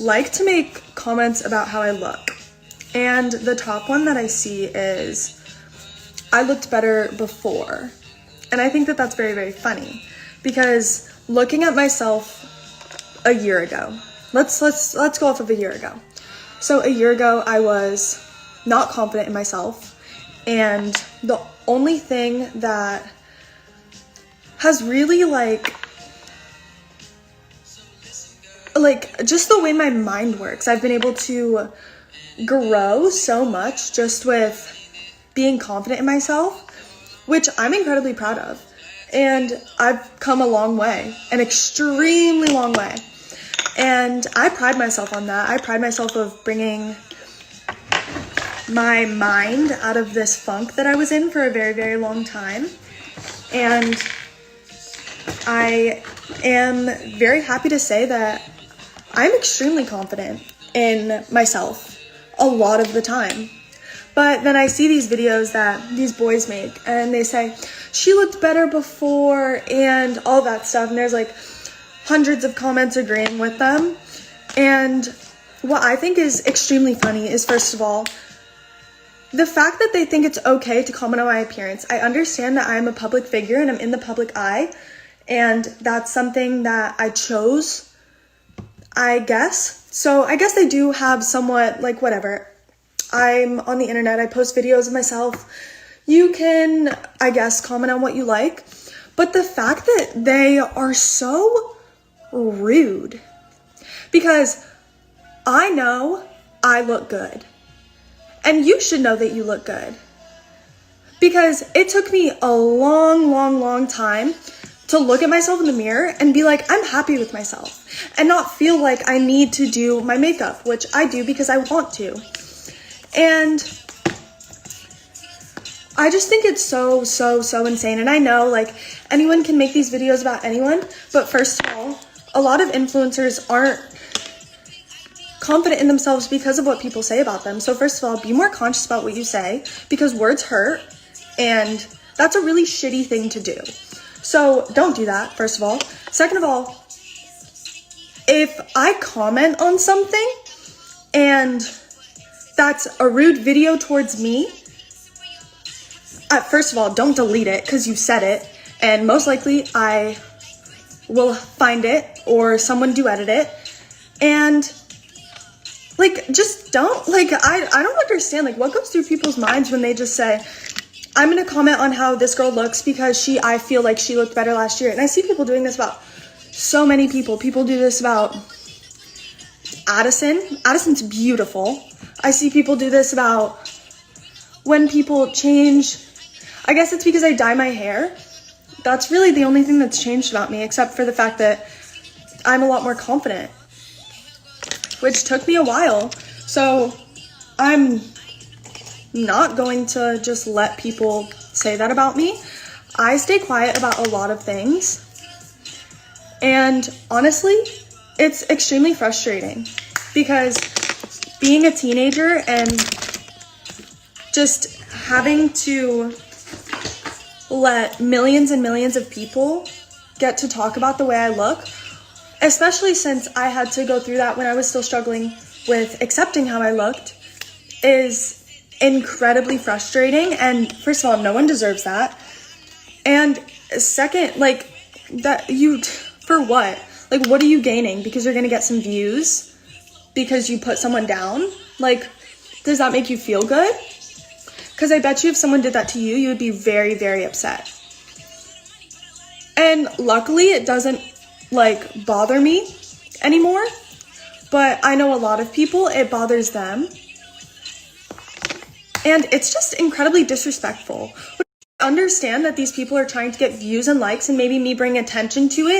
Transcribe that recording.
like to make comments about how I look. And the top one that I see is, I looked better before. And I think that that's very, very funny because looking at myself a year ago, let's go off of a year ago. So a year ago, I was not confident in myself. And the only thing that has really like just the way my mind works, I've been able to grow so much just with being confident in myself, which I'm incredibly proud of. And I've come a long way, an extremely long way. And I pride myself on that. I pride myself of bringing my mind out of this funk that I was in for a very, very long time. And I am very happy to say that I'm extremely confident in myself a lot of the time. But then I see these videos that these boys make and they say, she looked better before and all that stuff. And there's like hundreds of comments agreeing with them. And what I think is extremely funny is, first of all, the fact that they think it's okay to comment on my appearance. I understand that I'm a public figure and I'm in the public eye. And that's something that I chose, I guess. So I guess I do have somewhat, like, whatever. I'm on the internet, I post videos of myself. You can, I guess, comment on what you like. But the fact that they are so rude, because I know I look good. And you should know that you look good. Because it took me a long, long, long time to look at myself in the mirror and be like, I'm happy with myself. And not feel like I need to do my makeup, which I do because I want to. And I just think it's so, so, so insane. And I know, like, anyone can make these videos about anyone. But first of all, a lot of influencers aren't confident in themselves because of what people say about them. So first of all, be more conscious about what you say because words hurt. And that's a really shitty thing to do. So don't do that, first of all. Second of all, if I comment on something and that's a rude video towards me, first of all, don't delete it because you said it. And most likely I will find it or someone do edit it. And like, just don't, like, I don't understand, like, what goes through people's minds when they just say, I'm going to comment on how this girl looks because I feel like she looked better last year. And I see people doing this about so many people. People do this about Addison. Addison's beautiful. I see people do this about when people change. I guess it's because I dye my hair. That's really the only thing that's changed about me, except for the fact that I'm a lot more confident, which took me a while. So I'm not going to just let people say that about me. I stay quiet about a lot of things. And honestly, it's extremely frustrating because being a teenager and just having to let millions and millions of people get to talk about the way I look, especially since I had to go through that when I was still struggling with accepting how I looked, is incredibly frustrating. And first of all, no one deserves that. And second, like, that for what? Like, what are you gaining? Because you're gonna get some views because you put someone down? Like, does that make you feel good? Because I bet you if someone did that to you, you would be very, very upset. And luckily, it doesn't, like, bother me anymore. But I know a lot of people, it bothers them. And it's just incredibly disrespectful. I understand that these people are trying to get views and likes and maybe me bring attention to it.